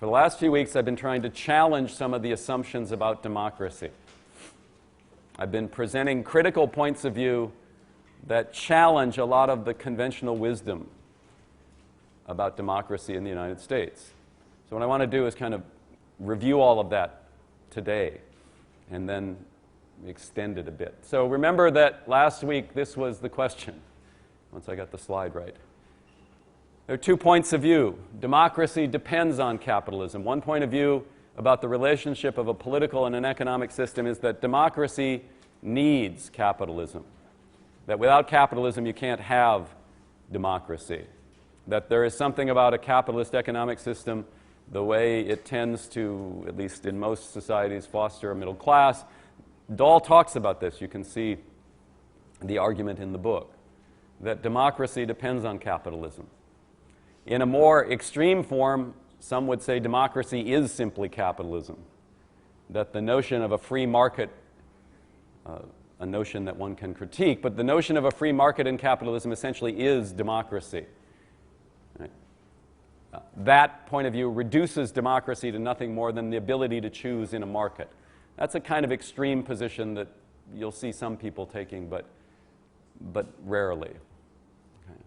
For the last few weeks, I've been trying to challenge some of the assumptions about democracy. I've been presenting critical points of view that challenge a lot of the conventional wisdom about democracy in the United States. So what I want to do is kind of review all of that today and then extend it a bit. So remember that last week this was the question, once I got the slide right. There are 2 points of view. Democracy depends on capitalism. One point of view about the relationship of a political and an economic system is that democracy needs capitalism. That without capitalism you can't have democracy. That there is something about a capitalist economic system, the way it tends to, at least in most societies, foster a middle class. Dahl talks about this. You can see the argument in the book, that democracy depends on capitalism. In a more extreme form, some would say democracy is simply capitalism, that the notion of a free market, a notion that one can critique, but the notion of a free market in capitalism essentially is democracy. Right? That point of view reduces democracy to nothing more than the ability to choose in a market. That's a kind of extreme position that you'll see some people taking, but rarely. Okay.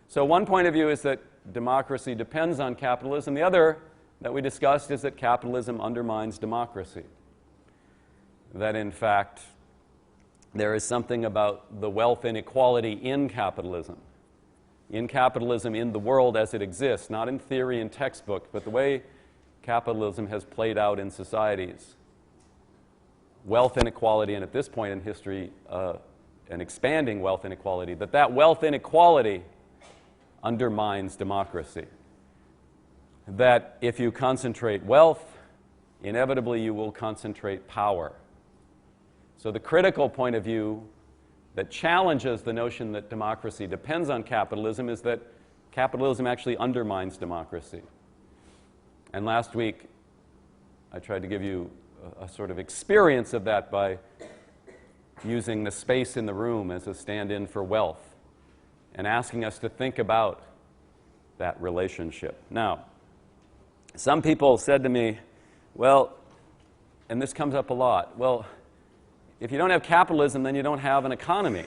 So one point of view is that democracy depends on capitalism. The other that we discussed is that capitalism undermines democracy. That in fact, there is something about the wealth inequality in capitalism in the world as it exists, not in theory and textbook, but the way capitalism has played out in societies. Wealth inequality, and at this point in history, an expanding wealth inequality, that wealth inequality undermines democracy. That if you concentrate wealth, inevitably you will concentrate power. So the critical point of view that challenges the notion that democracy depends on capitalism is that capitalism actually undermines democracy. And last week, I tried to give you a sort of experience of that by using the space in the room as a stand-in for wealth and asking us to think about that relationship. Now, some people said to me, well, and this comes up a lot, well, if you don't have capitalism, then you don't have an economy.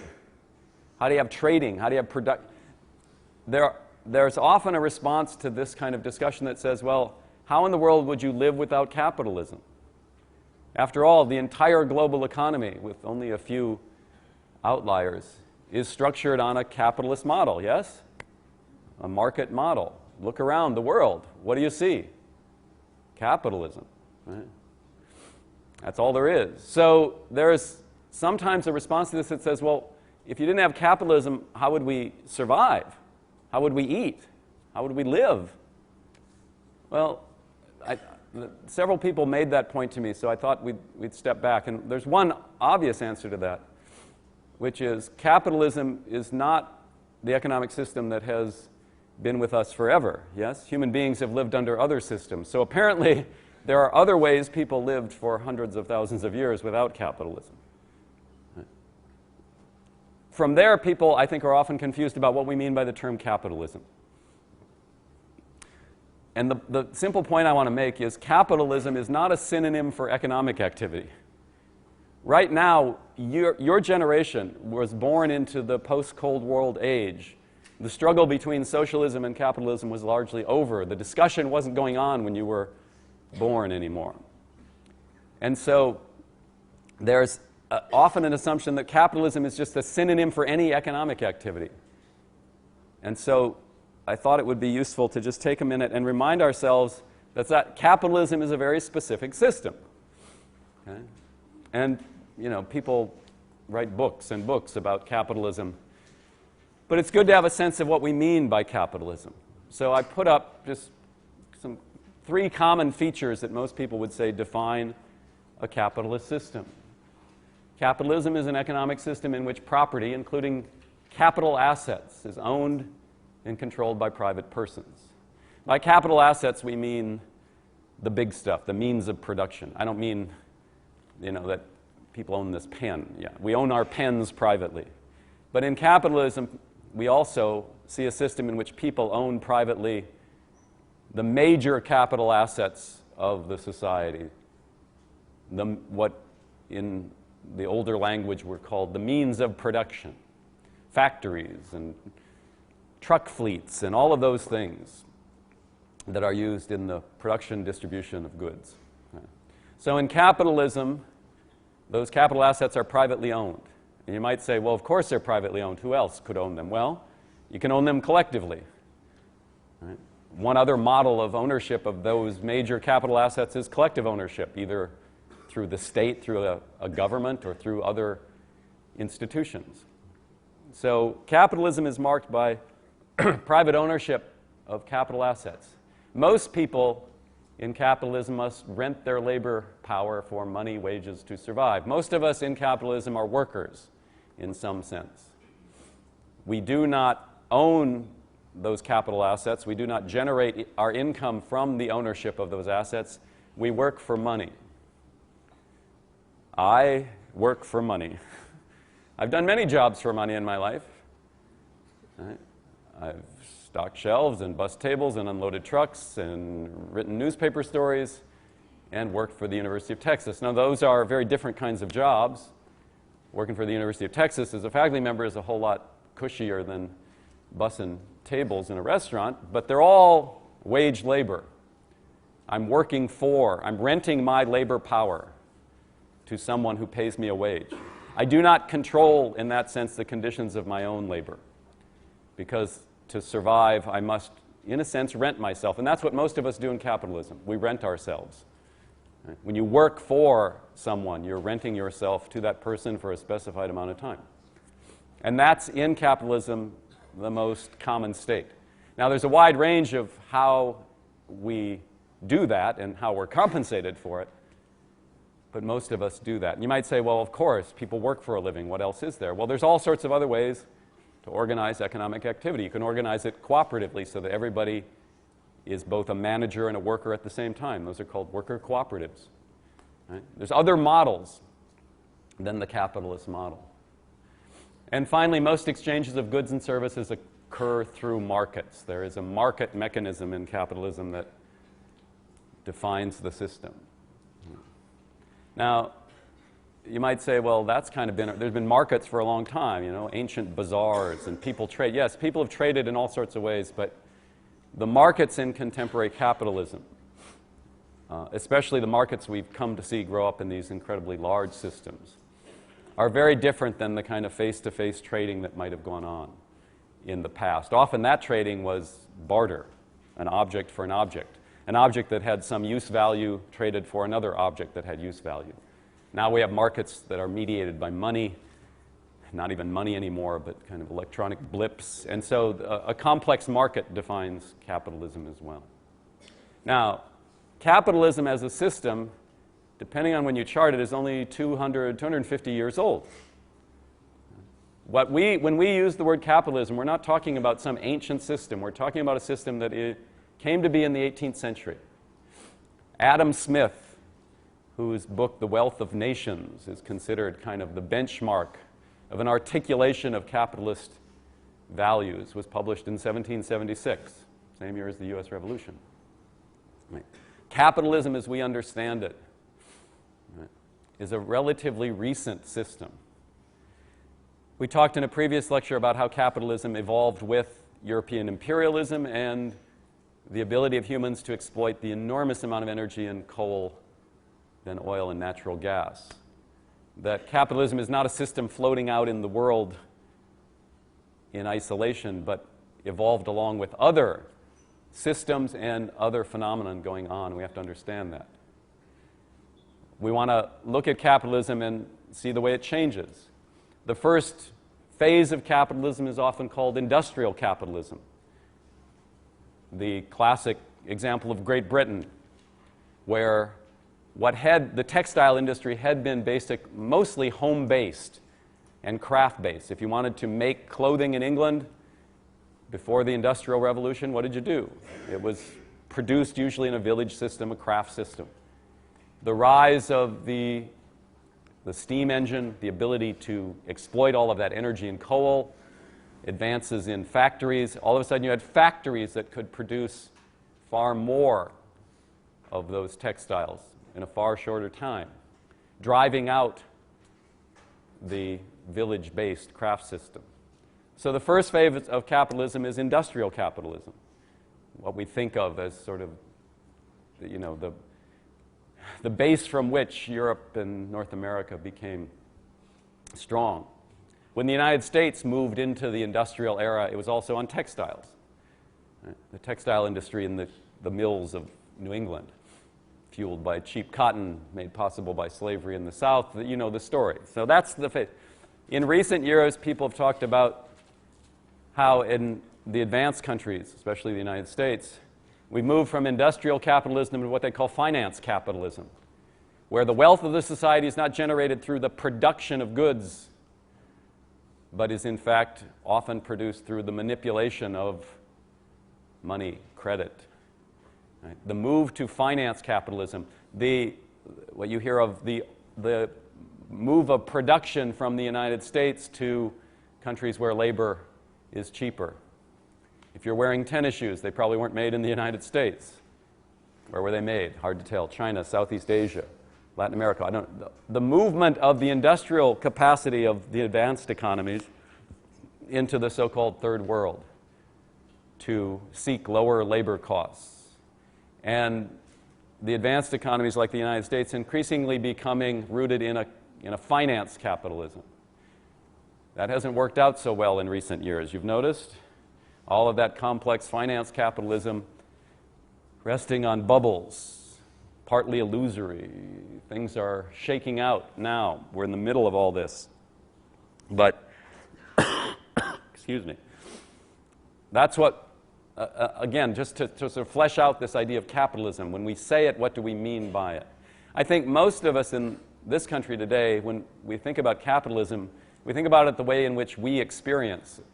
How do you have trading? How do you have production? There's often a response to this kind of discussion that says, well, how in the world would you live without capitalism? After all, the entire global economy, with only a few outliers, is structured on a capitalist model, yes? A market model. Look around the world. What do you see? Capitalism. Right? That's all there is. So there's sometimes a response to this that says, well, if you didn't have capitalism, how would we survive? How would we eat? How would we live? Well, several people made that point to me, so I thought we'd step back. And there's one obvious answer to that, which is capitalism is not the economic system that has been with us forever. Yes? Human beings have lived under other systems. So apparently, there are other ways people lived for hundreds of thousands of years without capitalism. From there, people, I think, are often confused about what we mean by the term capitalism. And the simple point I want to make is capitalism is not a synonym for economic activity. Right now, your generation was born into the post-Cold War age. The struggle between socialism and capitalism was largely over. The discussion wasn't going on when you were born anymore. And so there's often an assumption that capitalism is just a synonym for any economic activity. And so I thought it would be useful to just take a minute and remind ourselves that capitalism is a very specific system. Okay? And, you know, people write books and books about capitalism. But it's good to have a sense of what we mean by capitalism. So I put up just some 3 common features that most people would say define a capitalist system. Capitalism is an economic system in which property, including capital assets, is owned and controlled by private persons. By capital assets, we mean the big stuff, the means of production. I don't mean, you know, that people own this pen. Yeah, we own our pens privately. But in capitalism, we also see a system in which people own privately the major capital assets of the society, what in the older language were called the means of production, factories and truck fleets and all of those things that are used in the production distribution of goods. So in capitalism, those capital assets are privately owned. And you might say, well, of course they're privately owned. Who else could own them? Well, you can own them collectively. Right? One other model of ownership of those major capital assets is collective ownership, either through the state, through a government, or through other institutions. So capitalism is marked by private ownership of capital assets. Most people in capitalism must rent their labor power for money, wages to survive. Most of us in capitalism are workers in some sense. We do not own those capital assets. We do not generate our income from the ownership of those assets. We work for money. I work for money. I've done many jobs for money in my life. Right? I've stocked shelves and bussed tables and unloaded trucks and written newspaper stories and worked for the University of Texas. Now, those are very different kinds of jobs. Working for the University of Texas as a faculty member is a whole lot cushier than bussing tables in a restaurant, but they're all wage labor. I'm renting my labor power to someone who pays me a wage. I do not control, in that sense, the conditions of my own labor, because to survive, I must, in a sense, rent myself. And that's what most of us do in capitalism. We rent ourselves. Right? When you work for someone, you're renting yourself to that person for a specified amount of time. And that's, in capitalism, the most common state. Now, there's a wide range of how we do that and how we're compensated for it, but most of us do that. And you might say, well, of course, people work for a living. What else is there? Well, there's all sorts of other ways to organize economic activity. You can organize it cooperatively so that everybody is both a manager and a worker at the same time. Those are called worker cooperatives. Right? There's other models than the capitalist model. And finally, most exchanges of goods and services occur through markets. There is a market mechanism in capitalism that defines the system. Now, you might say, well, that's kind of been, there's been markets for a long time, ancient bazaars, and people trade. Yes, people have traded in all sorts of ways, but the markets in contemporary capitalism, especially the markets we've come to see grow up in these incredibly large systems, are very different than the kind of face-to-face trading that might have gone on in the past. Often that trading was barter, an object for an object that had some use value traded for another object that had use value. Now we have markets that are mediated by money, not even money anymore, but kind of electronic blips. And so a complex market defines capitalism as well. Now, capitalism as a system, depending on when you chart it, is only 250 years old. When we use the word capitalism, we're not talking about some ancient system. We're talking about a system that came to be in the 18th century. Adam Smith, whose book, The Wealth of Nations, is considered kind of the benchmark of an articulation of capitalist values, was published in 1776, same year as the U.S. Revolution. Right. Capitalism, as we understand it, right, is a relatively recent system. We talked in a previous lecture about how capitalism evolved with European imperialism and the ability of humans to exploit the enormous amount of energy in coal, then oil and natural gas. That capitalism is not a system floating out in the world in isolation, but evolved along with other systems and other phenomena going on. We have to understand that. We want to look at capitalism and see the way it changes. The first phase of capitalism is often called industrial capitalism. The classic example of Great Britain, where the textile industry had been mostly home-based and craft-based. If you wanted to make clothing in England before the Industrial Revolution, what did you do? It was produced usually in a village system, a craft system. The rise of the steam engine, the ability to exploit all of that energy in coal, advances in factories. All of a sudden you had factories that could produce far more of those textiles in a far shorter time, driving out the village-based craft system. So the first phase of capitalism is industrial capitalism, what we think of as sort of, the base from which Europe and North America became strong. When the United States moved into the industrial era, it was also on textiles. Right? The textile industry in the mills of New England, fueled by cheap cotton, made possible by slavery in the South. You know the story. So that's the phase. In recent years, people have talked about how in the advanced countries, especially the United States, we moved from industrial capitalism to what they call finance capitalism, where the wealth of the society is not generated through the production of goods, but is in fact often produced through the manipulation of money, credit. Right? The move to finance capitalism, what you hear of the move of production from the United States to countries where labor is cheaper. If you're wearing tennis shoes, they probably weren't made in the United States. Where were they made? Hard to tell. China, Southeast Asia, Latin America. The movement of the industrial capacity of the advanced economies into the so-called third world to seek lower labor costs. And the advanced economies like the United States increasingly becoming rooted in a finance capitalism. That hasn't worked out so well in recent years. You've noticed? All of that complex finance capitalism resting on bubbles, partly illusory. Things are shaking out now. We're in the middle of all this. But, excuse me, that's what, again, just to sort of flesh out this idea of capitalism, when we say it, what do we mean by it? I think most of us in this country today, when we think about capitalism, we think about it the way in which we experience it,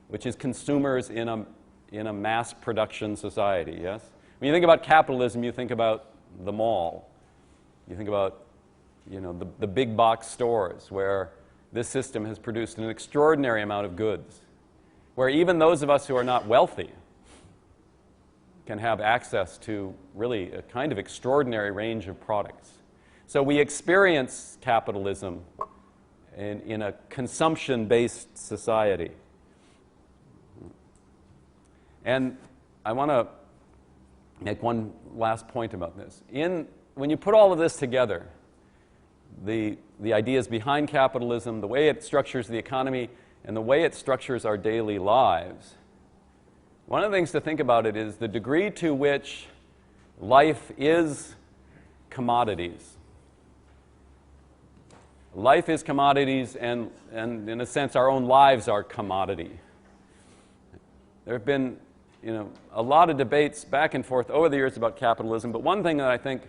which is consumers in a mass production society, yes? When you think about capitalism, you think about the mall. You think about, the big box stores where this system has produced an extraordinary amount of goods, where even those of us who are not wealthy can have access to really a kind of extraordinary range of products. So we experience capitalism in a consumption-based society. And I want to make one last point about this. When you put all of this together, the ideas behind capitalism, the way it structures the economy, and the way it structures our daily lives, one of the things to think about it is the degree to which life is commodities. Life is commodities, and in a sense, our own lives are commodity. There have been, a lot of debates back and forth over the years about capitalism, but one thing that I think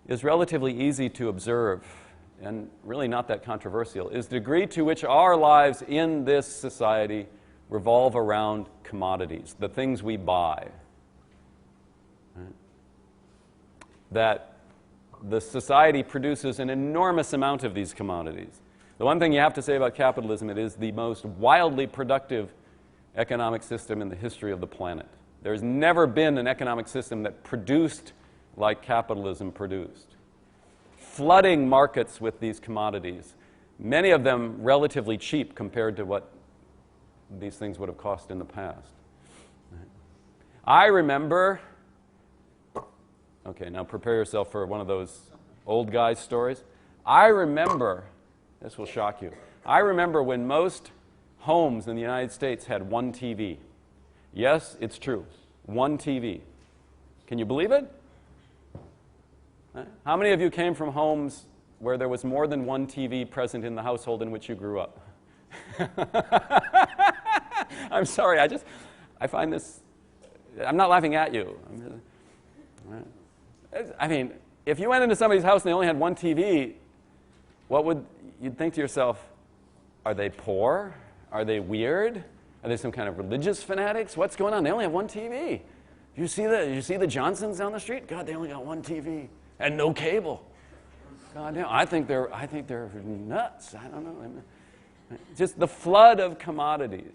is relatively easy to observe, and really not that controversial, is the degree to which our lives in this society revolve around commodities, the things we buy. Right? That the society produces an enormous amount of these commodities. The one thing you have to say about capitalism, it is the most wildly productive economic system in the history of the planet. There's never been an economic system that produced like capitalism produced. Flooding markets with these commodities, many of them relatively cheap compared to what these things would have cost in the past. I remember, okay, now prepare yourself for one of those old guy stories. I remember, this will shock you, I remember when most homes in the United States had one TV. Yes, it's true, one TV. Can you believe it? How many of you came from homes where there was more than one TV present in the household in which you grew up? I'm sorry, I find this, I'm not laughing at you. I mean, if you went into somebody's house and they only had one TV, you'd think to yourself, are they poor? Are they weird? Are they some kind of religious fanatics? What's going on? They only have one TV. You see the Johnsons down the street? God, they only got one TV and no cable. God damn, I think they're nuts. I don't know. Just the flood of commodities.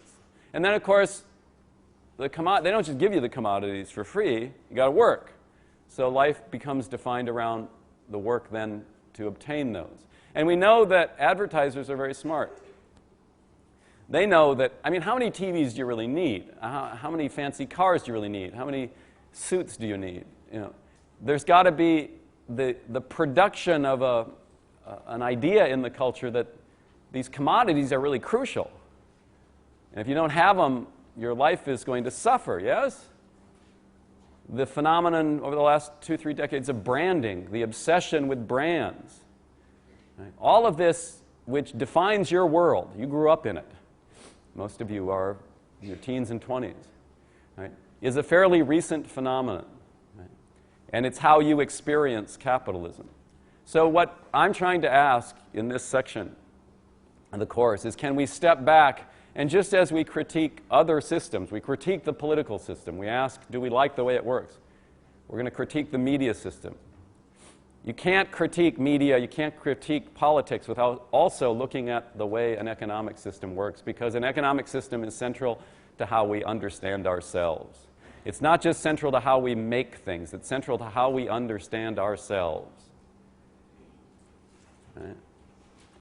And then, of course, they don't just give you the commodities for free. You got to work. So life becomes defined around the work then to obtain those. And we know that advertisers are very smart. They know that, I mean, how many TVs do you really need? How many fancy cars do you really need? How many suits do you need? You know, there's got to be the production of an idea in the culture that these commodities are really crucial. And if you don't have them, your life is going to suffer, yes? The phenomenon over the last 2-3 decades of branding, the obsession with brands, right? All of this which defines your world, you grew up in it. Most of you are in your teens and 20s, right? Is a fairly recent phenomenon, right? And it's how you experience capitalism. So what I'm trying to ask in this section of the course is, can we step back and just as we critique other systems, we critique the political system, we ask, do we like the way it works? We're going to critique the media system. You can't critique media, you can't critique politics without also looking at the way an economic system works, because an economic system is central to how we understand ourselves. It's not just central to how we make things, it's central to how we understand ourselves.